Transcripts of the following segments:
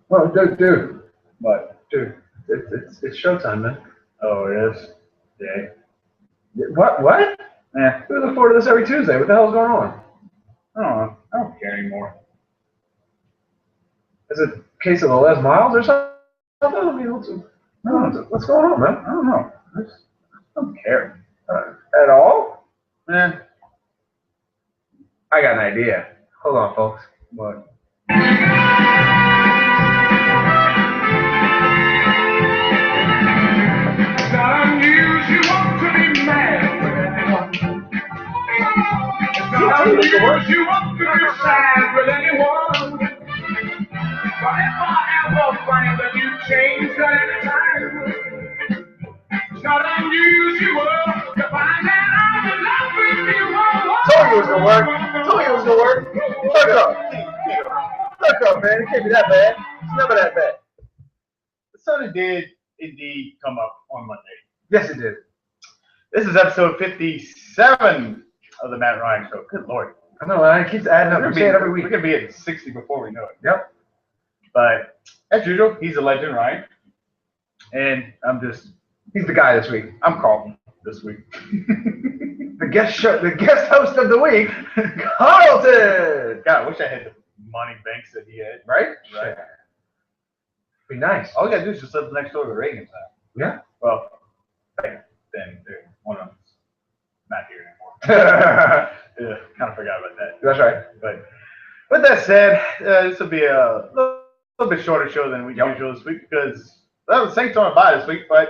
Well, dude. What? Dude, it's showtime, man. Oh, it is? Yeah. What? Yeah. We look forward to this every Tuesday. What the hell's going on? I don't know. I don't care anymore. Is it a case of the Les Miles or something? I mean, what's going on, man? I don't know. I just don't care. At all? Man. I got an idea. Hold on, folks. What? You want to be sad with anyone. But if I ever find that you changed at any time, it's not unusual to find that I'm in love with you. Told you it was gonna work. Told you it was gonna work. Tuck up, man. It can't be that bad. It's never that bad. The sun did indeed come up on Monday. Yes, it did. This is episode 57 of the Matt Ryan Show. Good Lord. I know, man. It keeps adding up. We say it every week. We're going to be at 60 before we know it. Yep. But as usual, he's a legend, Ryan. And He's the guy this week. I'm Carlton this week. The guest host of the week, Carlton. God, I wish I had the money banks that he had. Right? Right. Be nice. All you got to do is just live next door to the Reagan's house. Yeah. Well, then one of them's not here anymore. Yeah, kind of forgot about that. That's right. But with that said, this will be a little bit shorter show than we usual this week because the Saints aren't by this week, but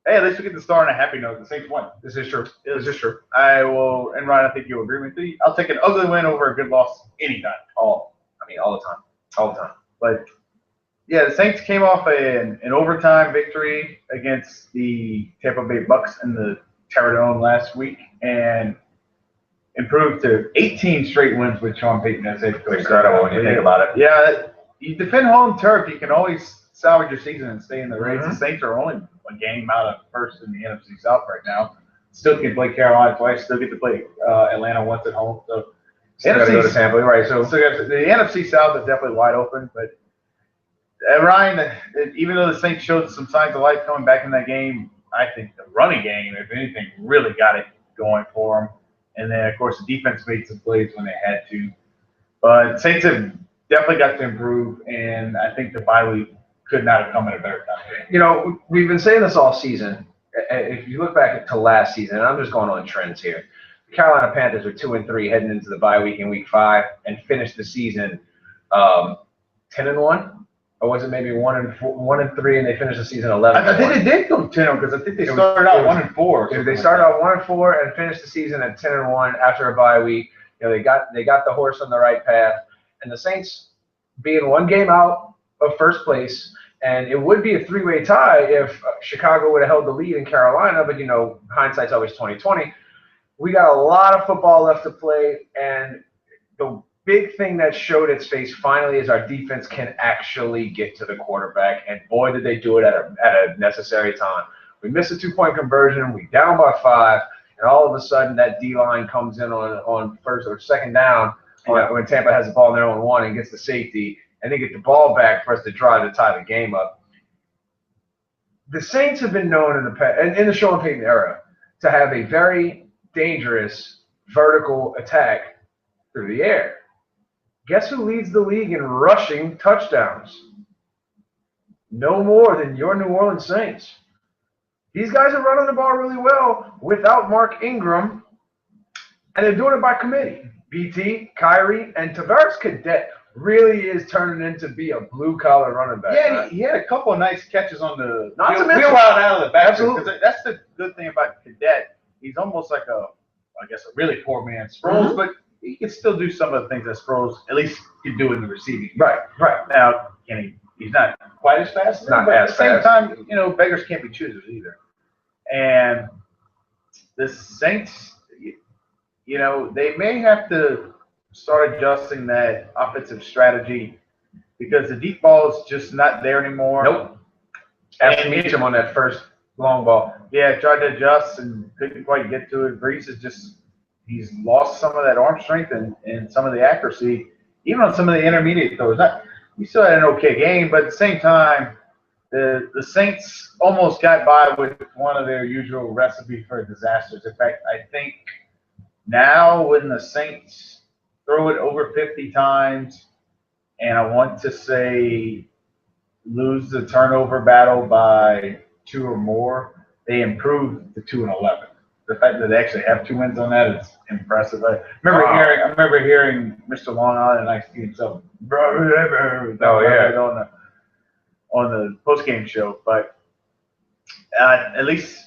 hey, at least we get to start on a happy note. The Saints won. This is true. This is true. I will, and Ryan, I think you'll agree with me. I'll take an ugly win over a good loss anytime. All the time. All the time. But yeah, the Saints came off an overtime victory against the Tampa Bay Bucks in the Terradome last week and improved to 18 straight wins with Sean Payton as head coach. Incredible when you think about it. Yeah, you defend home turf, you can always salvage your season and stay in the race. Mm-hmm. The Saints are only a game out of first in the NFC South right now. Still can play Carolina twice. Still get to play Atlanta once at home. So Still got to go to Tampa, right? So the NFC South is definitely wide open. But Ryan, even though the Saints showed some signs of life coming back in that game, I think the running game, if anything, really got it going for them. And then, of course, the defense made some plays when they had to. But Saints have definitely got to improve, and I think the bye week could not have come at a better time. You know, we've been saying this all season. If you look back to last season, and I'm just going on trends here, the Carolina Panthers are 2-3 heading into the bye week in week 5 and finished the season 10-1, or was it maybe 1-3 and they finished the season 11? I think they did go 10 because I think they started out 1-4. They started out 1-4 and finished the season at 10-1 after a bye week. You know, they got the horse on the right path, and the Saints being one game out of first place. And it would be a 3-way tie if Chicago would have held the lead in Carolina, but, you know, hindsight's always 20/20. We got a lot of football left to play, and the big thing that showed its face finally is our defense can actually get to the quarterback, and boy, did they do it at a necessary time. We missed a 2-point conversion, we down by 5, and all of a sudden that D-line comes in on first or second down when Tampa has the ball in their own 1 and gets the safety, and they get the ball back for us to try to tie the game up. The Saints have been known in the Sean Payton era to have a very dangerous vertical attack through the air. Guess who leads the league in rushing touchdowns? No more than your New Orleans Saints. These guys are running the ball really well without Mark Ingram, and they're doing it by committee. BT, Kyrie, and Tavares Cadet really is turning into be a blue-collar running back. Yeah, right? he had a couple of nice catches on the wheel out of the back. Absolutely. That's the good thing about Cadet. He's almost like a really poor man Sproles, but he can still do some of the things that Sproles at least can do in the receiving. Right. Now, he's not quite as fast, but at the same time, you know, beggars can't be choosers either. And the Saints, you know, they may have to start adjusting that offensive strategy because the deep ball is just not there anymore. Nope. After Meacham on that first long ball. Yeah, tried to adjust and couldn't quite get to it. Breeze is he's lost some of that arm strength and some of the accuracy, even on some of the intermediate throws. He still had an okay game, but at the same time, the Saints almost got by with one of their usual recipe for disasters. In fact, I think now when the Saints throw it over 50 times, and I want to say lose the turnover battle by 2 or more, they improved to 2-11. The fact that they actually have 2 wins on that is impressive. I remember hearing Mr. Long Island and Ice T himself, on the post-game show. But at least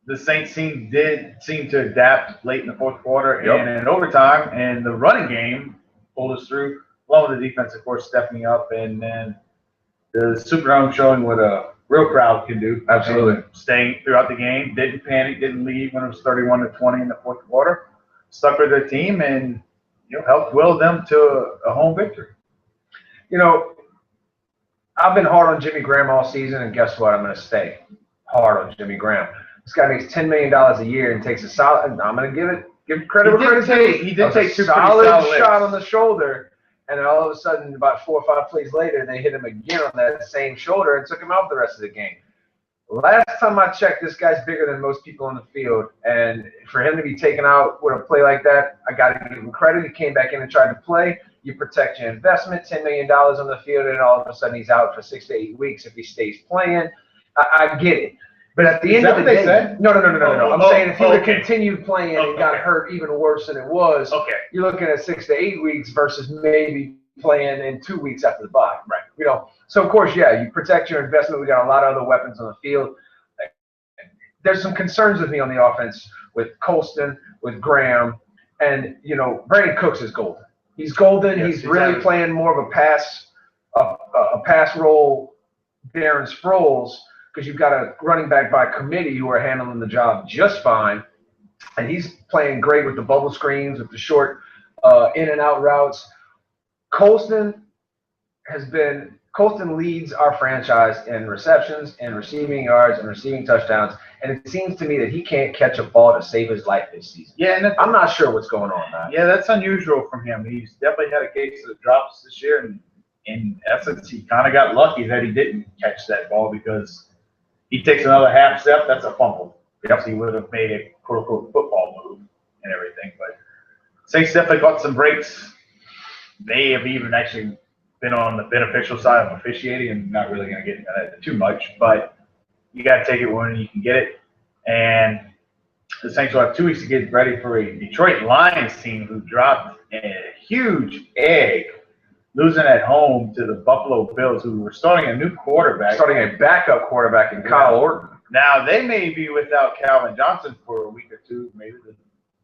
the Saints did seem to adapt late in the fourth quarter and in overtime, and the running game pulled us through, along with the defense, of course, stepping up, and then the Superdome showing what a real crowd can do. Absolutely. Staying throughout the game, didn't panic, didn't leave when it was 31-20 in the fourth quarter. Stuck with their team and helped will them to a home victory. I've been hard on Jimmy Graham all season, and guess what? I'm going to stay hard on Jimmy Graham. This guy makes $10 million a year and takes a solid. I'm going to give credit where credit's due. He did take 2 solid solid shot on the shoulder, and then all of a sudden, about 4 or 5 plays later, they hit him again on that same shoulder and took him out the rest of the game. Last time I checked, this guy's bigger than most people on the field, and for him to be taken out with a play like that, I got to give him credit. He came back in and tried to play. You protect your investment, $10 million on the field, and all of a sudden he's out for 6 to 8 weeks if he stays playing. I get it. But at the end of the day, no. I'm saying if he would have continued playing and got hurt even worse than it was, you're looking at 6 to 8 weeks versus maybe playing in 2 weeks after the bye. Right. So of course, you protect your investment. We got a lot of other weapons on the field. There's some concerns with me on the offense with Colston, with Graham, and Brandon Cooks is golden. He's golden. Yes, he's really playing more of a pass role, Darren Sproles, because you've got a running back by committee who are handling the job just fine, and he's playing great with the bubble screens, with the short in and out routes. Colston leads our franchise in receptions and receiving yards and receiving touchdowns, and it seems to me that he can't catch a ball to save his life this season. Yeah, and I'm not sure what's going on, man. Yeah, that's unusual from him. He's definitely had a case of drops this year, and in essence, he kind of got lucky that he didn't catch that ball because he takes another half step, that's a fumble. Because he would have made a quote-unquote football move and everything. But Saints definitely got some breaks. They have even actually been on the beneficial side of officiating, and not really going to get into that too much, but you got to take it when you can get it. And the Saints will have 2 weeks to get ready for a Detroit Lions team who dropped a huge egg, losing at home to the Buffalo Bills, who were starting a new quarterback. Starting a backup quarterback in Kyle Orton. Now, they may be without Calvin Johnson for a week or two. Maybe the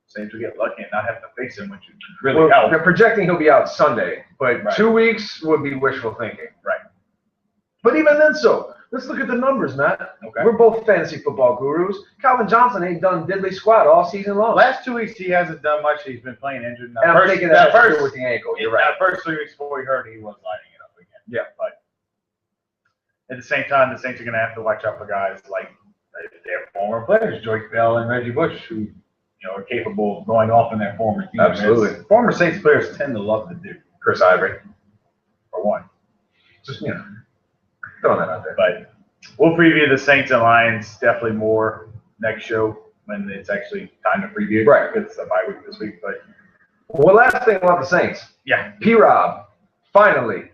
Saints will get lucky and not have to face him, which would really help. They're projecting he'll be out Sunday, but 2 weeks would be wishful thinking. Right. But even then, let's look at the numbers, Matt. Okay. We're both fantasy football gurus. Calvin Johnson ain't done diddly squat all season long. Last 2 weeks, he hasn't done much. He's been playing injured. And I'm thinking that has to do with the ankle. You're right. The first 3 weeks before he hurt, he was lining it up again. Yeah. But at the same time, the Saints are going to have to watch out for guys like their former players, Joyce Bell and Reggie Bush, who are capable of going off in their former team. Absolutely. As former Saints players tend to love to do. Chris Ivory, for one. Just throwing that out there. But we'll preview the Saints and Lions definitely more next show when it's actually time to preview. Right. Because it's a bye week this week. But last thing about the Saints. Yeah. P-Rob, finally,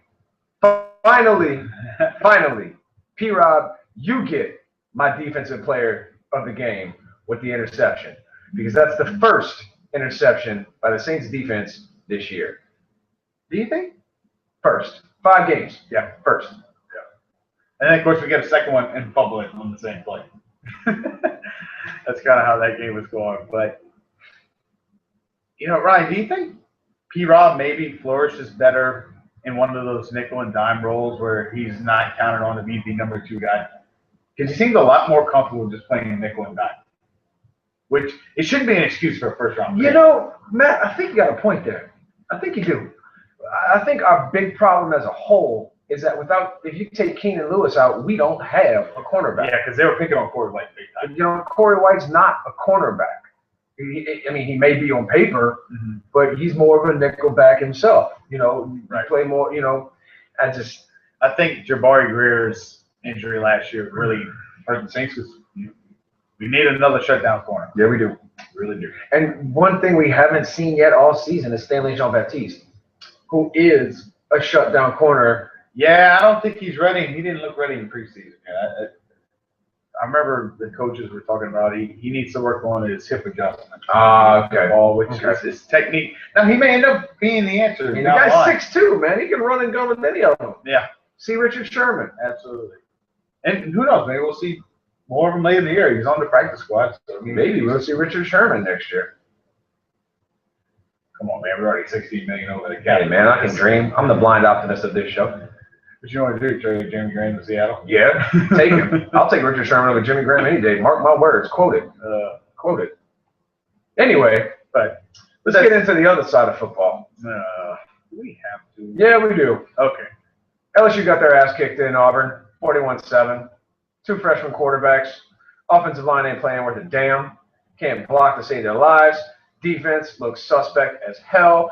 P-Rob, you get my defensive player of the game with the interception, because that's the first interception by the Saints defense this year. Do you think? First. 5 games. Yeah, first. Yeah. And then, of course, we get a second one and fumble it on the same play. That's kind of how that game was going. But, Ryan, do you think P-Rob maybe flourishes better in one of those nickel and dime roles where he's not counted on to be the number 2 guy? Because he seems a lot more comfortable just playing in nickel and dime, which it shouldn't be an excuse for a first-round pick. Matt, I think you got a point there. I think you do. I think our big problem as a whole is that if you take Keenan Lewis out, we don't have a cornerback. Yeah, because they were picking on Corey White big time. Corey White's not a cornerback. He may be on paper, but he's more of a nickel back himself. Right. Play more. I think Jabari Greer's injury last year really hurt the Saints because we need another shutdown corner. Yeah, we do. Really do. And one thing we haven't seen yet all season is Stanley Jean-Baptiste, who is a shutdown corner. Yeah, I don't think he's ready. He didn't look ready in preseason. I remember the coaches were talking about he needs to work on his hip adjustment. Okay. Ball, which is his technique. Now, he may end up being the answer. The guy's 6'2", man. He can run and gun with any of them. Yeah. See Richard Sherman. Absolutely. And who knows? Maybe we'll see more of him later in the year. He's on the practice squad. So maybe we'll see Richard Sherman next year. Come on, man. We're already $16 million over the cap. Hey, man, I can dream. I'm the blind optimist of this show. What you want to do? Trade Jimmy Graham to Seattle? Yeah, take him. I'll take Richard Sherman over Jimmy Graham any day. Mark my words. Quote it. Anyway, but let's get into the other side of football. We have to. Yeah, we do. Okay. LSU got their ass kicked in Auburn, 41-7. 2 freshman quarterbacks. Offensive line ain't playing worth a damn. Can't block to save their lives. Defense looks suspect as hell.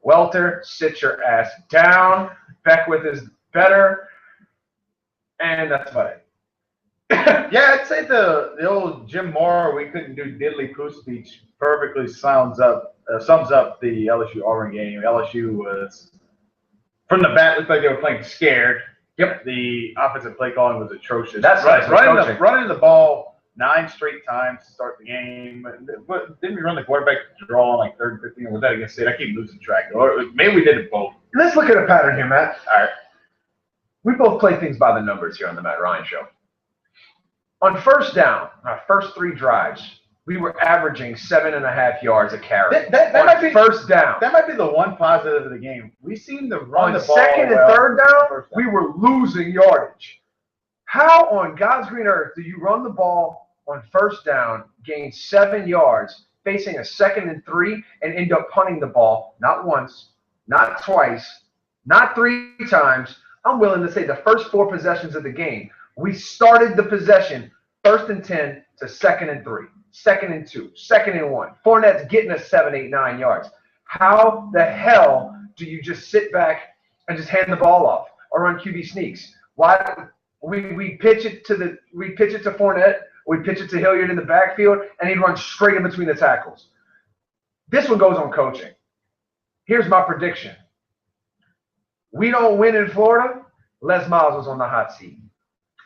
Welter, sit your ass down. Beckwith is better. And that's about it. Yeah, I'd say the old Jim Moore, we couldn't do diddly poo speech perfectly sums up the LSU Auburn game. LSU was, from the bat, looked like they were playing scared. Yep. The offensive play calling was atrocious. That's running the ball 9 straight times to start the game. Didn't we run the quarterback draw on like 3rd and 15? Or was that against State? I keep losing track. Or maybe we did it both. Let's look at a pattern here, Matt. All right. We both play things by the numbers here on the Matt Ryan Show. On first down, our first 3 drives, we were averaging 7.5 yards a carry. That might be first down. That might be the one positive of the game. We seem to run on the ball second and well. third down, we were losing yardage. How on God's green earth do you run the ball on first down, gain 7 yards, facing a 2nd and 3, and end up punting the ball not once, not twice, not 3 times? I'm willing to say the first 4 possessions of the game, we started the possession 1st and 10 to 2nd and 3, 2nd and 2, 2nd and 1. Fournette's getting us 7, 8, 9 yards. How the hell do you just sit back and just hand the ball off or run QB sneaks? Why we pitch it to Fournette, we pitch it to Hilliard in the backfield, and he'd run straight in between the tackles. This one goes on coaching. Here's my prediction. We don't win in Florida, Les Miles was on the hot seat.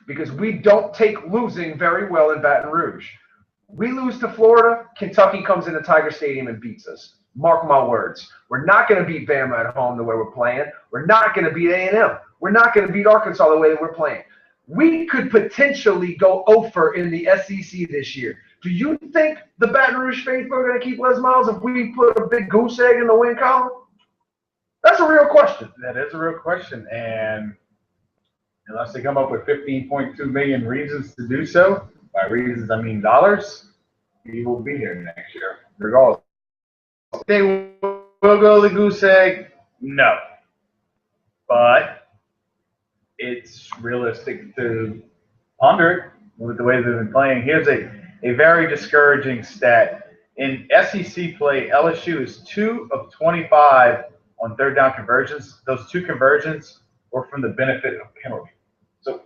Because we don't take losing very well in Baton Rouge. We lose to Florida, Kentucky comes into Tiger Stadium and beats us. Mark my words. We're not going to beat Bama at home the way we're playing. We're not going to beat A&M. We're not going to beat Arkansas the way that we're playing. We could potentially go over in the SEC this year. Do you think the Baton Rouge faithful are going to keep Les Miles if we put a big goose egg in the win column? That's a real question. That is a real question, and unless they come up with 15.2 million reasons to do so, by reasons I mean dollars, we will be here next year, regardless. They will go the goose egg? No. But it's realistic to ponder it with the way they've been playing. Here's a very discouraging stat. In SEC play, LSU is 2 of 25 on 3rd down conversions. Those 2 conversions were from the benefit of penalty. So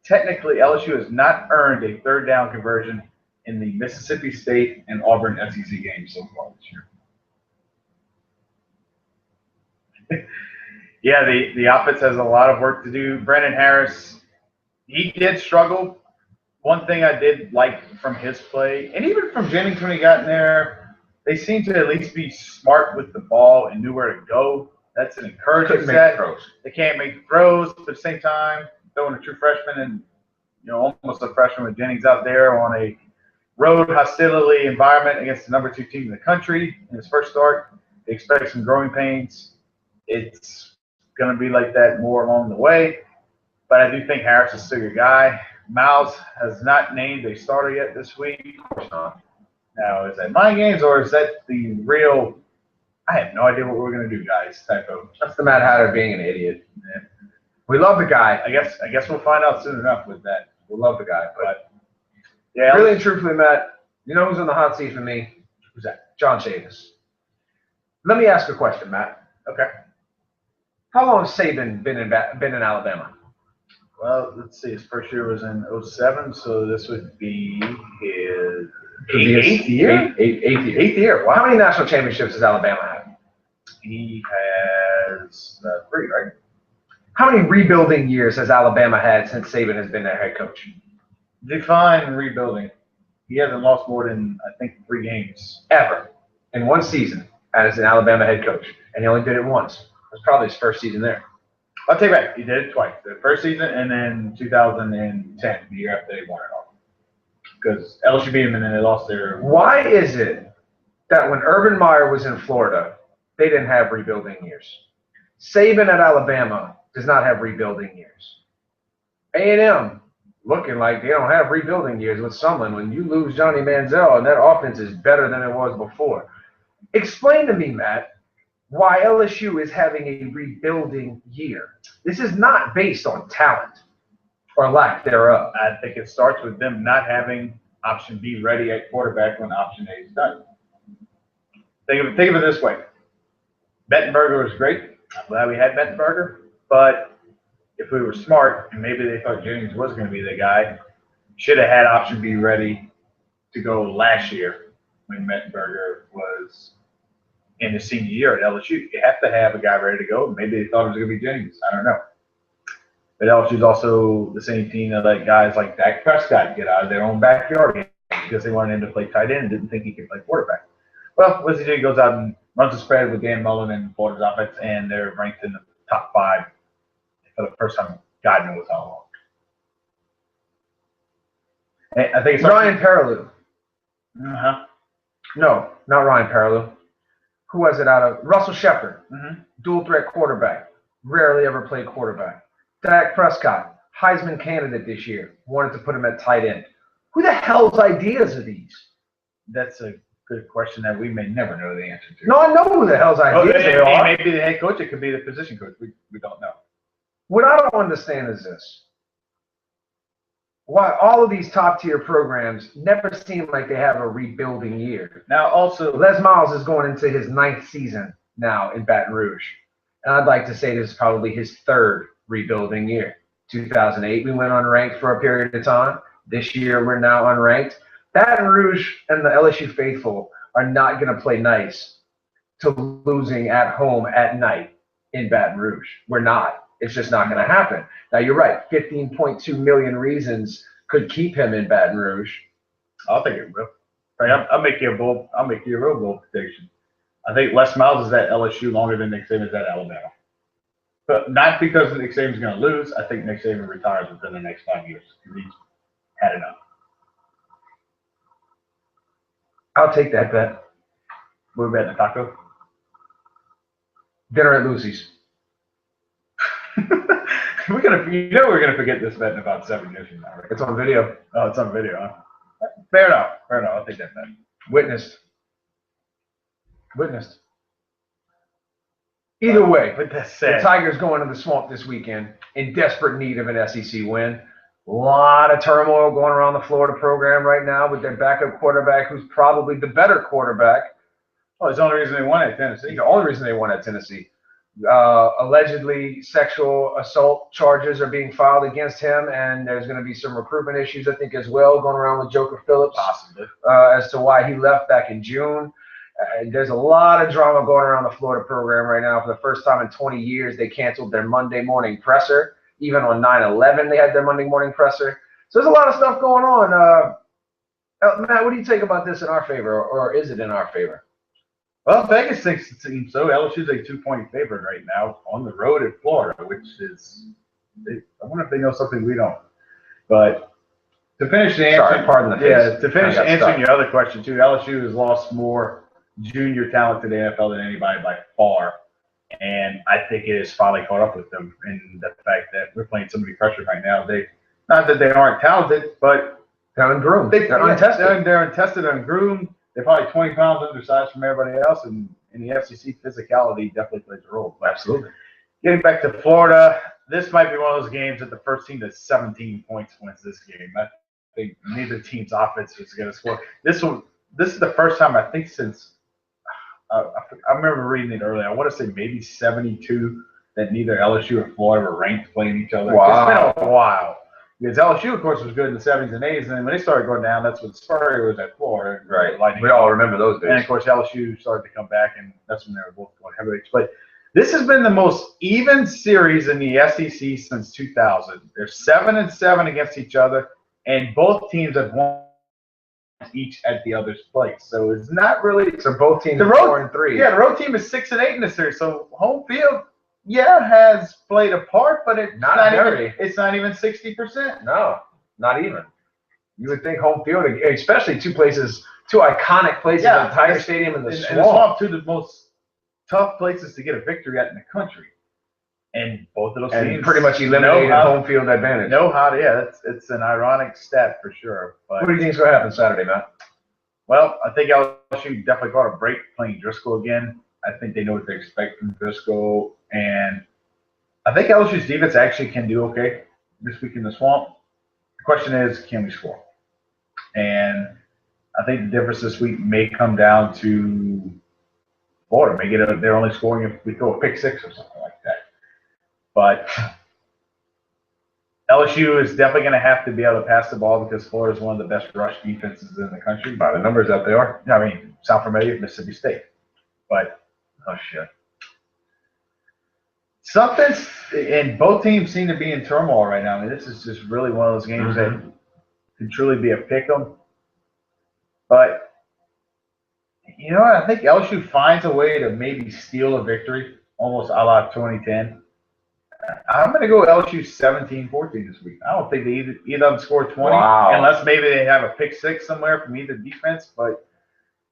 technically, LSU has not earned a 3rd down conversion in the Mississippi State and Auburn SEC games so far this year. Yeah, the offense has a lot of work to do. Brandon Harris, he did struggle. One thing I did like from his play, and even from Jennings when he got in there, they seem to at least be smart with the ball and knew where to go. That's an encouraging set. They can't make throws, but at the same time, throwing a true freshman and almost a freshman with Jennings out there on a road hostility environment against the number 2 team in the country in his first start, they expect some growing pains. It's going to be like that more along the way, but I do think Harris is still your guy. Miles has not named a starter yet this week. Of course not. Now, is that mind games or is that the real, I have no idea what we're going to do, guys, type of? That's the Mad Hatter being an idiot. Yeah. We love the guy. I guess we'll find out soon enough with that. We love the guy. But yeah, really and truthfully, Matt, you know who's on the hot seat for me? Who's that? John Chavis. Let me ask a question, Matt. Okay. How long has Saban been in Alabama? Well, let's see. His first year was in 07, so this would be his Eighth year. Eighth year. Wow. How many national championships does Alabama have? He has 3, right? How many rebuilding years has Alabama had since Saban has been their head coach? Define rebuilding. He hasn't lost more than, I think, 3 games. Ever. In one season as an Alabama head coach. And he only did it once. It was probably his first season there. I'll take it back. He did it twice. The first season and then 2010, the year after they won it all. Because LSU beat him and then they lost their. Why is it that when Urban Meyer was in Florida, they didn't have rebuilding years? Saban at Alabama does not have rebuilding years. A&M looking like they don't have rebuilding years with Sumlin. When you lose Johnny Manziel and that offense is better than it was before. Explain to me, Matt, why LSU is having a rebuilding year. This is not based on talent or lack thereof. I think it starts with them not having option B ready at quarterback when option A is done. Think of it this way. Bettenberger was great. I'm glad we had Bettenberger. But if we were smart and maybe they thought Jennings was going to be the guy, should have had option B ready to go last year when Bettenberger was in his senior year at LSU. You have to have a guy ready to go. Maybe they thought it was going to be Jennings. I don't know. But LSU's also the same team that let guys like Dak Prescott get out of their own backyard because they wanted him to play tight end and didn't think he could play quarterback. Well, what does he do? He goes out and runs a spread with Dan Mullen and Florida's offense, and they're ranked in the top 5 for the first time. God knows how long. And I think it's Ryan Perrilloux. Uh-huh. No, not Ryan Perrilloux. Who was it out of? Russell Shepard. Mm-hmm. Dual threat quarterback. Rarely ever played quarterback. Dak Prescott, Heisman candidate this year. Wanted to put him at tight end. Who the hell's ideas are these? That's a good question that we may never know the answer to. No, I know who the hell's ideas they are. Maybe the head coach. It could be the position coach. We don't know. What I don't understand is this. Why all of these top-tier programs never seem like they have a rebuilding year. Now, also, Les Miles is going into his 9th season now in Baton Rouge. And I'd like to say this is probably his 3rd rebuilding year. 2008, we went unranked for a period of time. This year, we're now unranked. Baton Rouge and the LSU faithful are not going to play nice to losing at home at night in Baton Rouge. We're not. It's just not going to happen. Now, you're right. 15.2 million reasons could keep him in Baton Rouge. I'll think it will. Right, I'll make you a real bold prediction. I think Les Miles is at LSU longer than Nick Saban is at Alabama. But not because Nick Saban's going to lose. I think Nick Saban retires within the next 5 years. He's had enough. I'll take that bet. We're betting a taco. Dinner at Lucy's. we're gonna forget this bet in about 7 years from now, right? It's on video. Oh, it's on video, huh? Fair enough. I'll take that bet. Witnessed. Either way, But that's the sad. Tigers going to the swamp this weekend in desperate need of an SEC win. A lot of turmoil going around the Florida program right now with their backup quarterback, who's probably the better quarterback. Oh, it's the only reason they won at Tennessee. The only reason they won at Tennessee. Allegedly, sexual assault charges are being filed against him, and there's going to be some recruitment issues, I think, as well, going around with Joker Phillips. Possibly. As to why he left back in June. There's a lot of drama going around the Florida program right now. For the first time in 20 years, they canceled their Monday morning presser. Even on 9/11, they had their Monday morning presser. So there's a lot of stuff going on. Matt, what do you think about this in our favor, or is it in our favor? Well, Vegas thinks it seems so. LSU's a 2-point favorite right now on the road at Florida, which is, I wonder if they know something we don't. But to finish the answer, Sorry, pardon the face. to finish I got answering stuck. your other question too, LSU has lost more junior talent to the NFL than anybody by far, and I think it has finally caught up with them in the fact that we're playing so many pressure right now. Not that they aren't talented, but They're ungroomed. They're untested. They're untested, ungroomed. They're probably 20 pounds undersized from everybody else, and in the FCC, physicality definitely plays a role. But Absolutely. getting back to Florida, this might be one of those games that the first team to 17 points wins this game. I think neither team's offense is going to score. this is the first time I think since I remember reading it earlier. I want to say maybe 72 that neither LSU or Florida were ranked playing each other. Wow. It's been a while. Because LSU, of course, was good in the 70s and 80s, and then when they started going down, that's when Spurrier was at Florida. Right. We all remember those days. And, of course, LSU started to come back, and that's when they were both going heavyweights. But this has been the most even series in the SEC since 2000. They're 7-7 against each other, and both teams have won each at the other's place. So it's not really. So both teams are 4-3. Yeah, the road team is 6-8 in this series. So home field, has played a part, but it's not even 60%. No, not even. You would think home field, especially two iconic places, the Tiger Stadium and the Swamp. Two of the most tough places to get a victory at in the country. And both of those teams pretty much eliminated home field advantage. It's an ironic stat for sure. But what do you think is going to happen Saturday, Matt? Well, I think LSU definitely got a break playing Driscoll again. I think they know what they expect from Driscoll. And I think LSU's defense actually can do okay this week in the Swamp. The question is, can we score? And I think the difference this week may come down to Florida. They're only scoring if we throw a pick six or something like that. But LSU is definitely going to have to be able to pass the ball because Florida is one of the best rush defenses in the country. By the numbers that they are. I mean, sound familiar? Mississippi State. But, oh, shit. And both teams seem to be in turmoil right now. I mean, this is just really one of those games that can truly be a pick 'em. But, I think LSU finds a way to maybe steal a victory, almost a la 2010. I'm going to go LSU 17-14 this week. I don't think either of them score 20, unless maybe they have a pick six somewhere from either defense. But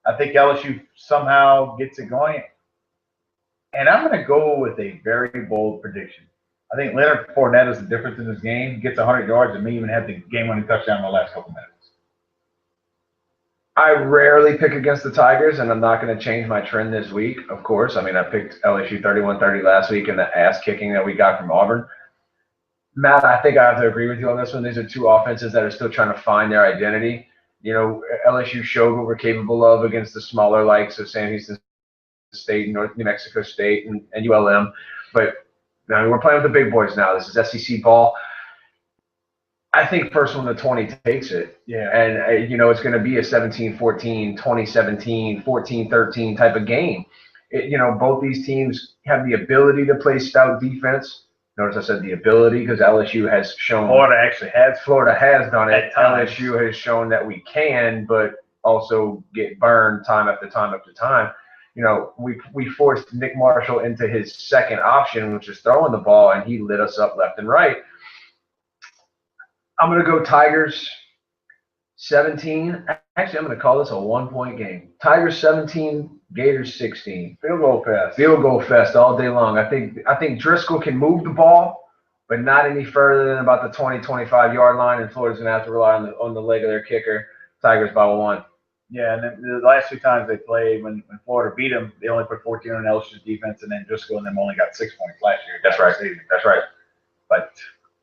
I think LSU somehow gets it going. And I'm going to go with a very bold prediction. I think Leonard Fournette is the difference in this game. He gets 100 yards and may even have the game-winning touchdown in the last couple minutes. I rarely pick against the Tigers, and I'm not going to change my trend this week, of course. I mean, I picked LSU 31-30 last week in the ass-kicking that we got from Auburn. Matt, I think I have to agree with you on this one. These are two offenses that are still trying to find their identity. LSU showed what we're capable of against the smaller likes of San Houston State, New Mexico State, and ULM. But we're playing with the big boys now. This is SEC ball. I think first one to 20 takes it. Yeah. And, it's going to be a 17-14, 20-17, 14-13 type of game. Both these teams have the ability to play stout defense. Notice I said the ability because LSU has shown. Florida has done it. LSU has shown that we can, but also get burned time after time after time. We forced Nick Marshall into his second option, which is throwing the ball, and he lit us up left and right. I'm going to go Tigers 17. Actually, I'm going to call this a 1-point game. Tigers 17, Gators 16. Field goal fest. Field goal fest all day long. I think Driscoll can move the ball, but not any further than about the 20, 25-yard line, and Florida's going to have to rely on the leg of their kicker. Tigers by 1. Yeah, and then the last two times they played, when Florida beat them, they only put 14 on LSU's defense, and then Driscoll and them only got 6 points last year. That's right. But,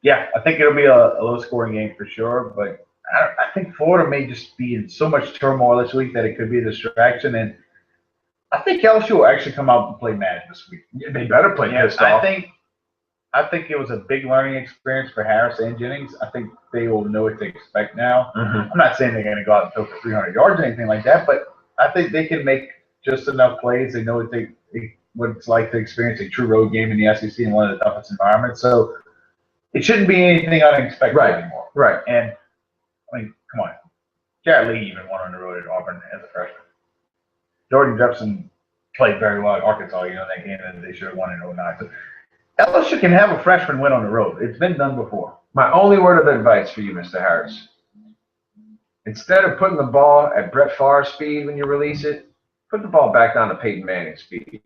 yeah, I think it'll be a low-scoring game for sure. But I think Florida may just be in so much turmoil this week that it could be a distraction. And I think LSU will actually come out and play mad this week. Yeah, they better play pissed off. I think it was a big learning experience for Harris and Jennings. I think they will know what to expect now. I'm not saying they're going to go out and throw for 300 yards or anything like that, but I think they can make just enough plays. They know what it's like to experience a true road game in the SEC in one of the toughest environments. So it shouldn't be anything unexpected anymore. Right. And, I mean, come on. Jarrett Lee even won on the road at Auburn as a freshman. Jordan Jefferson played very well at Arkansas, that game that they should have won in 2009. So LSU can have a freshman win on the road. It's been done before. My only word of advice for you, Mr. Harris, instead of putting the ball at Brett Favre's speed when you release it, put the ball back down to Peyton Manning's speed.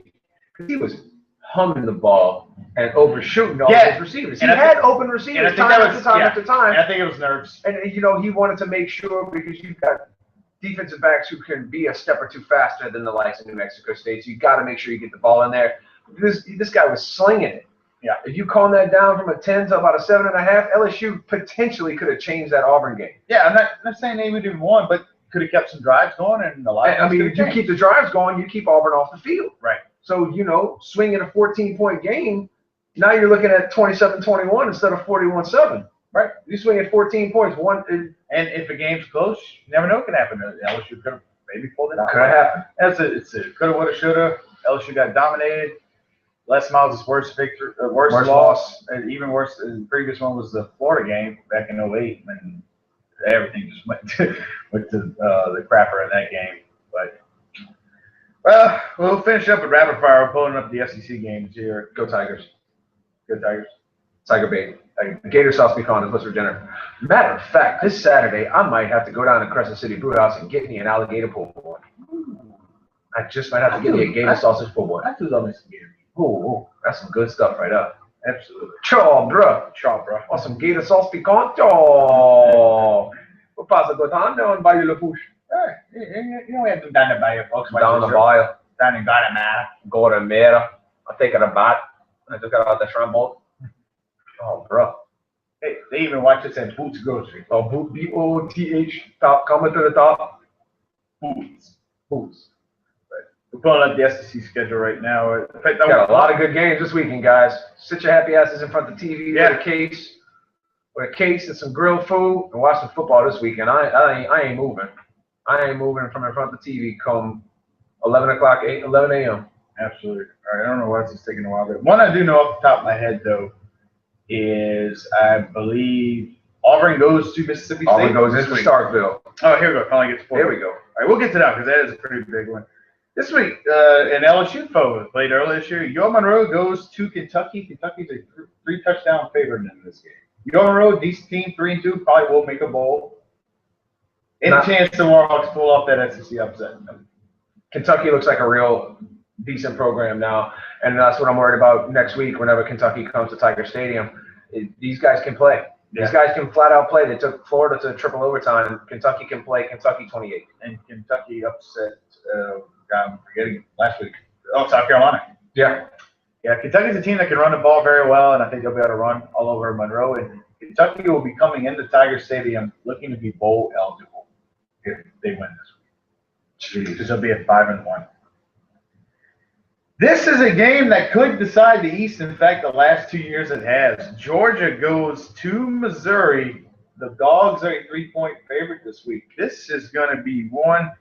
Because he was humming the ball and overshooting all his receivers. He had open receivers time after time. And I think it was nerves. And, he wanted to make sure because you've got defensive backs who can be a step or two faster than the likes of New Mexico State. So you got to make sure you get the ball in there. This guy was slinging it. Yeah. If you calm that down from a 10 to about a 7.5, LSU potentially could have changed that Auburn game. Yeah, I'm not saying they would have won, but could have kept some drives going, and a lot. I mean, if you keep the drives going, you keep Auburn off the field. Right. So, swinging a 14-point game, now you're looking at 27-21 instead of 41-7. Right. You swing at 14 points, and if a game's close, you never know what can happen. LSU could have maybe pulled it out. Could have happened. It's a coulda, woulda, shoulda. LSU got dominated. Les Miles' worst loss, and even worse. The previous one was the Florida game back in 2008, and everything just went to the crapper in that game. But we'll finish up with rapid fire. We're pulling up the SEC games here. Go Tigers. Go Tigers. Tiger bait. Gator South Pecan in West Virginia. Matter of fact, this Saturday I might have to go down to Crescent City Brew House and get me an alligator po' boy. I just might have to get me a gator sausage po' boy. I do love me some gator. Oh, that's some good stuff right up. Absolutely. Chaw, bruh. Or some gator sauce picante. Oh. What pasa gotando and Bayou La Pouche? You don't have to down the bayou, folks. Down the bayou. Down in Guatemala. Guatemala. I take it a bat. I just got out the shrimp boat. Oh, bro. Hey, they even watch us at Boots Grocery. Oh, B-O-T-H, top, coming to the top. Boots. Right. We're pulling up the SEC schedule right now. In fact, got a lot of good games this weekend, guys. Sit your happy asses in front of the TV with a case and some grilled food and watch some football this weekend. I ain't moving. I ain't moving from in front of the TV come 11 a.m. Absolutely. All right, I don't know why it's taking a while. But one I do know off the top of my head, though, is I believe Auburn goes to Mississippi State. Auburn goes into Starkville. Oh, here we go. Finally gets Here we go. All right, we'll get to that because that is a pretty big one. This week, an LSU foe played earlier this year. UL Monroe goes to Kentucky. Kentucky's a 3-touchdown favorite in this game. UL Monroe, decent team, 3-2, probably will make a bowl. Any chance the Warhawks pull off that SEC upset? Kentucky looks like a real decent program now, and that's what I'm worried about next week whenever Kentucky comes to Tiger Stadium. These guys can play. These guys can flat out play. They took Florida to triple overtime. Kentucky can play. Kentucky 28. And Kentucky upset, I'm forgetting last week. Oh, South Carolina. Yeah. Yeah, Kentucky's a team that can run the ball very well, and I think they'll be able to run all over Monroe. And Kentucky will be coming into Tiger Stadium looking to be bowl eligible if they win this week. Because they'll be at 5-1. This is a game that could decide the East. In fact, the last 2 years it has. Georgia goes to Missouri. The Dogs are a 3-point favorite this week. This is going to be one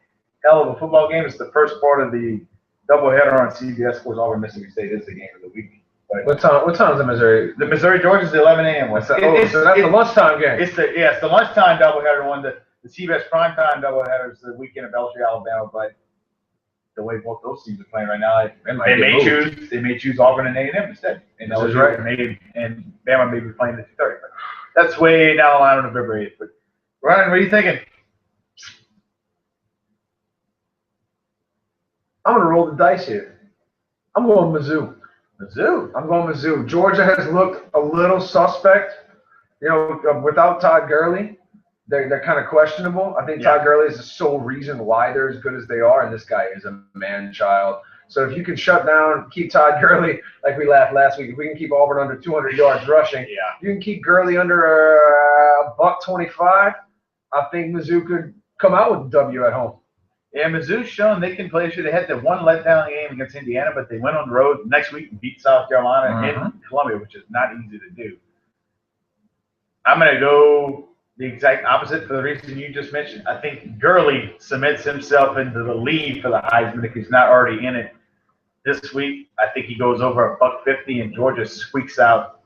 hell of a football game. It's the first part of the doubleheader on CBS. Of course, Auburn Mississippi State is the game of the week. But What time is the Missouri? the Missouri-Georgia is the 11 a.m. one. So that's the lunchtime game. It's the lunchtime doubleheader one. The CBS primetime doubleheader is the weekend of LSU, Alabama, but the way both those teams are playing right now, they may choose Auburn and A&M instead. And This is LSU right. and Bama may be playing at 2:30. That's way down the line on November 8th. But Ryan, what are you thinking? I'm going to roll the dice here. I'm going Mizzou. I'm going Mizzou. Georgia has looked a little suspect. Without Todd Gurley, they're kind of questionable. I think Todd Gurley is the sole reason why they're as good as they are, and this guy is a man-child. So if you can shut down, keep Todd Gurley, like we laughed last week, if we can keep Auburn under 200 yards rushing, you can keep Gurley under $125, I think Mizzou could come out with a W at home. Yeah, Mizzou's shown they can play. They had the one letdown game against Indiana, but they went on the road next week and beat South Carolina in Columbia, which is not easy to do. I'm going to go the exact opposite for the reason you just mentioned. I think Gurley cements himself into the lead for the Heisman if he's not already in it this week. I think he goes over $150, and Georgia squeaks out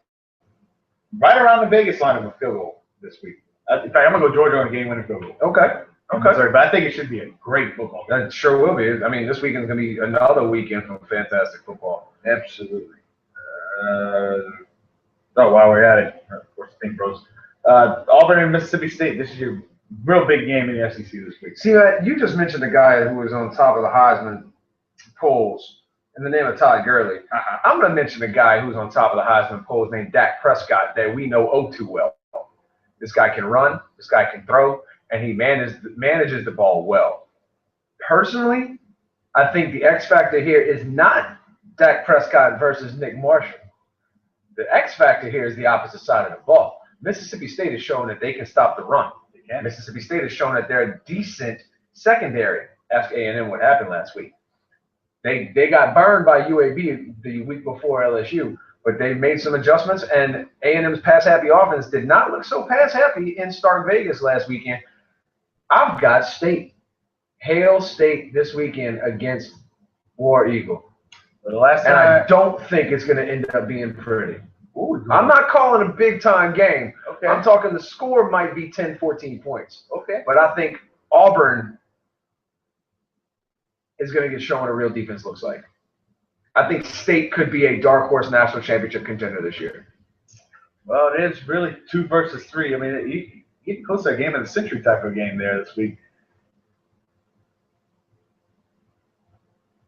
right around the Vegas line of a field goal this week. In fact, I'm going to go Georgia on a game-winning field goal. Okay. Sorry, but I think it should be a great football game. It sure will be. I mean, this weekend's going to be another weekend for fantastic football. Absolutely. While we're at it, of course, Pink Bros. Auburn and Mississippi State. This is your real big game in the SEC this week. See, you just mentioned a guy who was on top of the Heisman polls in the name of Todd Gurley. I'm going to mention a guy who's on top of the Heisman polls named Dak Prescott that we know oh too well. This guy can run. This guy can throw. And he manages the ball well. Personally, I think the X factor here is not Dak Prescott versus Nick Marshall. The X factor here is the opposite side of the ball. Mississippi State is showing that they can stop the run. can. Mississippi State has shown that they're a decent secondary. Ask A&M what happened last week. They got burned by UAB the week before LSU, but they made some adjustments, and A&M's pass-happy offense did not look so pass-happy in Stark Vegas last weekend. I've got State. Hail State this weekend against War Eagle. But the last And time, I don't think it's going to end up being pretty. Ooh, I'm not calling a big-time game. Okay. I'm talking the score might be 10, 14 points. Okay. But I think Auburn is going to get shown what a real defense looks like. I think State could be a dark horse national championship contender this year. Well, it is really 2 versus 3. I mean, you can close that game of the century type of game there this week.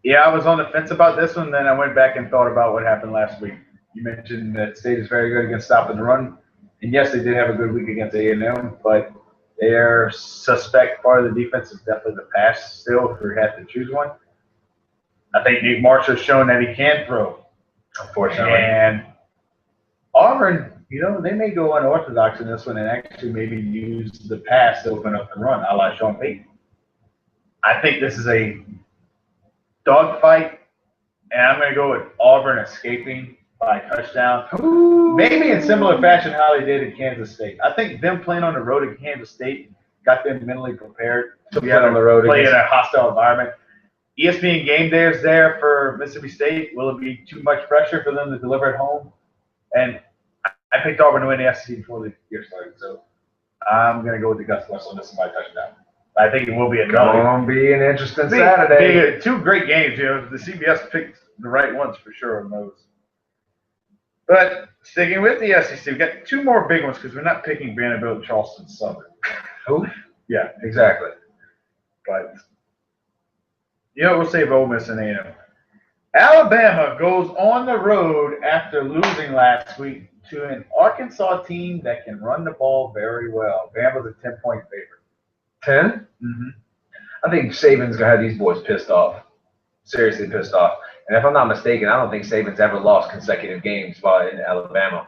Yeah, I was on the fence about this one. Then I went back and thought about what happened last week. You mentioned that State is very good against stopping the run. And yes, they did have a good week against A&M, but their suspect part of the defense is definitely the pass still, if we had to choose one. I think Nick Marshall has shown that he can throw, Unfortunately. and Auburn, they may go unorthodox in this one and actually maybe use the pass to open up the run, a la Sean Payton. I think this is a dogfight, and I'm going to go with Auburn escaping by a touchdown. Ooh. Maybe in similar fashion how they did in Kansas State. I think them playing on the road in Kansas State got them mentally prepared To be out on the road play in against- a hostile environment. ESPN Game Day is there for Mississippi State. Will it be too much pressure for them to deliver at home? And I picked Auburn to win the SEC before the year started, so I'm going to go with the Gus West on this one by touchdown. I think it will be another. Gonna be an interesting Saturday. Two great games. The CBS picked the right ones for sure on those. But sticking with the SEC, we got 2 more big ones because we're not picking Vanderbilt, Charleston, Southern. Who? Yeah, Exactly. but we'll save Ole Miss and A&M. Alabama goes on the road after losing last week to an Arkansas team that can run the ball very well. Bama's a 10-point favorite. 10? Mm-hmm. I think Saban's gonna have these boys pissed off. Seriously pissed off. And if I'm not mistaken, I don't think Saban's ever lost consecutive games while in Alabama.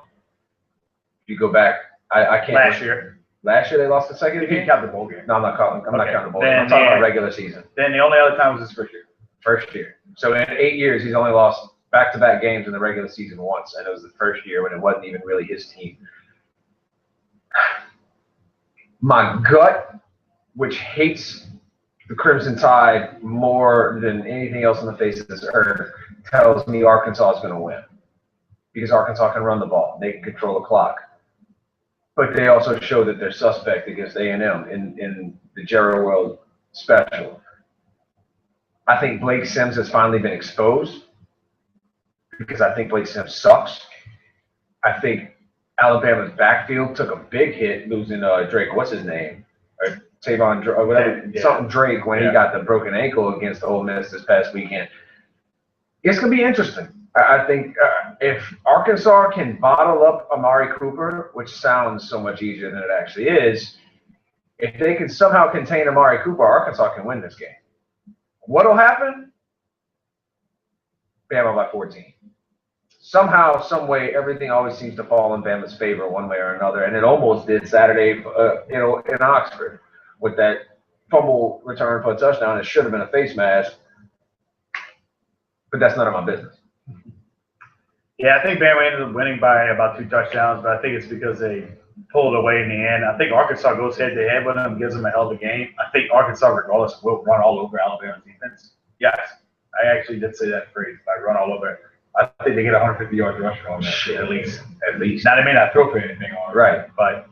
If you go back, I can't. Last year. Last year they lost consecutive If you games? count the bowl game. No, I'm not counting. I'm not Okay. counting the bowl. Then, I'm talking yeah. about regular season. Then the only other time was his first year. First year. So in 8 years, he's only lost back-to-back games in the regular season once, and it was the first year when it wasn't even really his team. My gut, which hates the Crimson Tide more than anything else on the face of this earth, tells me Arkansas is going to win because Arkansas can run the ball. They can control the clock. But they also show that they're suspect against A&M in the Jerry World Special. I think Blake Sims has finally been exposed because I think Blake Sims sucks. I think Alabama's backfield took a big hit losing Drake. What's his name? Or Tavon, or whatever, Yeah. something Drake when he got the broken ankle against Ole Miss this past weekend. It's going to be interesting. I think if Arkansas can bottle up Amari Cooper, which sounds so much easier than it actually is, if they can somehow contain Amari Cooper, Arkansas can win this game. What'll happen? Bama by 14. Somehow, some way, everything always seems to fall in Bama's favor one way or another, and it almost did Saturday, in Oxford with that fumble return for a touchdown. It should have been a face mask, but that's none of my business. Yeah, I think Bama ended up winning by about 2 touchdowns, but I think it's because they pulled away in the end. I think Arkansas goes head-to-head with them, gives them a hell of a game. I think Arkansas, regardless, will run all over Alabama's defense. Yes, I actually did say that phrase, by run all over. I think they get 150 yards rushing on that, at least. At least. Now, they may not throw for anything on it. Right. But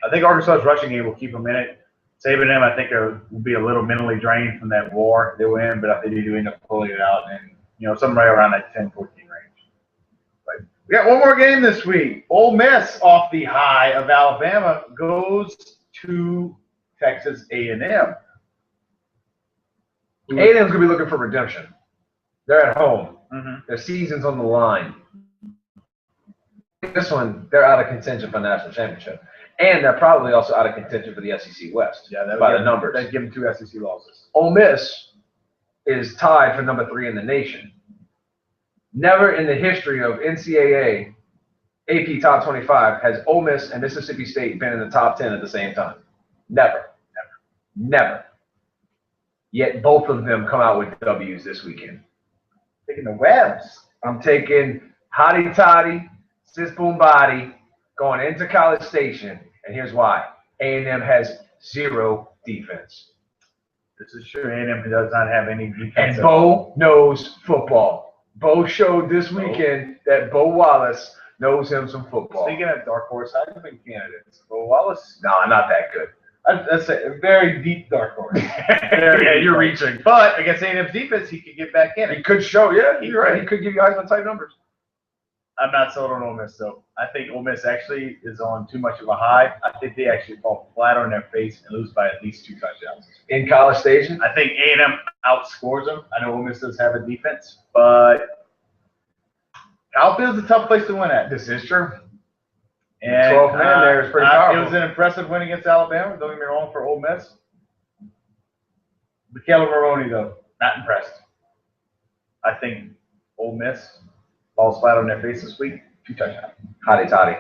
I think Arkansas's rushing game will keep them in it. Saving them, I think, will be a little mentally drained from that war they were in, but I think they do end up pulling it out and, something right around that 10-14 range. But we got one more game this week. Ole Miss, off the high of Alabama, goes to Texas A&M. A&M's going to be looking for redemption. They're at home. Mm-hmm. Their season's on the line. This one, they're out of contention for national championship. And they're probably also out of contention for the SEC West. Yeah, that by the numbers. They'd give them 2 SEC losses. Ole Miss is tied for number 3 in the nation. Never in the history of NCAA AP Top 25 has Ole Miss and Mississippi State been in the top 10 at the same time. Never. Never. Yet both of them come out with W's this weekend. Taking the Webs. I'm taking Hotty Toddy, Sis Boom Body, going into College Station, and here's why. A&M has zero defense. This is true. A&M does not have any defense. And Bo knows football. Bo showed this weekend that Bo Wallace knows him some football. Speaking of dark horse, Heisman candidates, Bo Wallace. No, not that good. That's a very deep dark horse. Yeah, you're reaching. But against A&M's defense, he could get back in it. He could show, yeah, you're right. He could give you Heisman type numbers. I'm not sold on Ole Miss, though. I think Ole Miss actually is on too much of a high. I think they actually fall flat on their face and lose by at least 2 touchdowns. In College Station? I think A&M outscores them. I know Ole Miss does have a defense, but Cal Field's a tough place to win at. This is true. And 12 man there is pretty powerful. It was an impressive win against Alabama. Don't get me wrong for Ole Miss. Michaela Maroney, though, not impressed. I think Ole Miss falls flat on their face this week. 2 touchdowns. Hotty Toddy.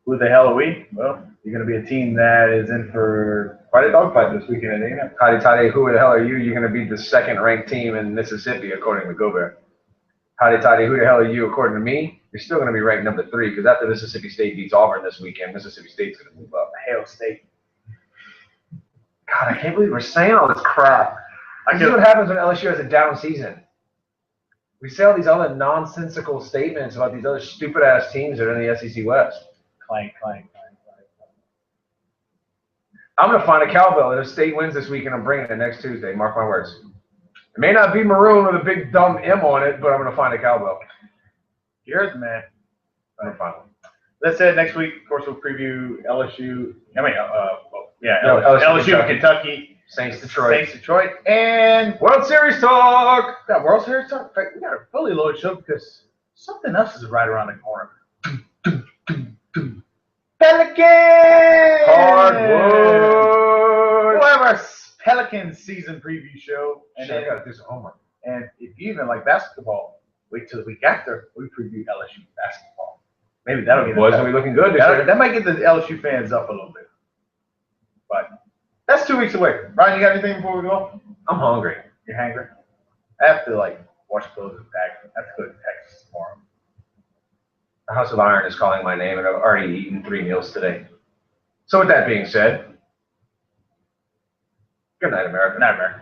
Who the hell are we? Well, you're going to be a team that is in for quite a dogfight this weekend at A&M. Hotty Toddy, who the hell are you? You're going to be the second-ranked team in Mississippi, according to Gobert. Hotty Toddy, who the hell are you? According to me, you're still going to be ranked number 3 because after Mississippi State beats Auburn this weekend, Mississippi State's going to move up. Hail State. God, I can't believe we're saying all this crap. This is what happens when LSU has a down season. We say all these other nonsensical statements about these other stupid-ass teams that are in the SEC West. Clank, clank, clank, clank. I'm going to find a cowbell. If State wins this week, and I'm bringing it next Tuesday. Mark my words. It may not be maroon with a big dumb M on it, but I'm going to find a cowbell. Here's the man. I'm going to find one. Let's say next week, of course, we'll preview LSU. LSU, Kentucky. Saints Detroit. And World Series talk. that World Series talk. In fact, we got a fully loaded show because something else is right around the corner. Pelicans! Hardwood. We'll have our Pelicans season preview show. And Shit, I then, got to do some homework. and if you even like basketball, wait till the week after we preview LSU basketball. Maybe that'll get Boys will be looking good this year. that might get the LSU fans up a little bit. But that's 2 weeks away. Ryan, you got anything before we go? I'm hungry. You're hungry? I have to wash clothes and pack. I have to go to Texas tomorrow. The House of Iron is calling my name, and I've already eaten 3 meals today. So with that being said, good night, America. Good night, America.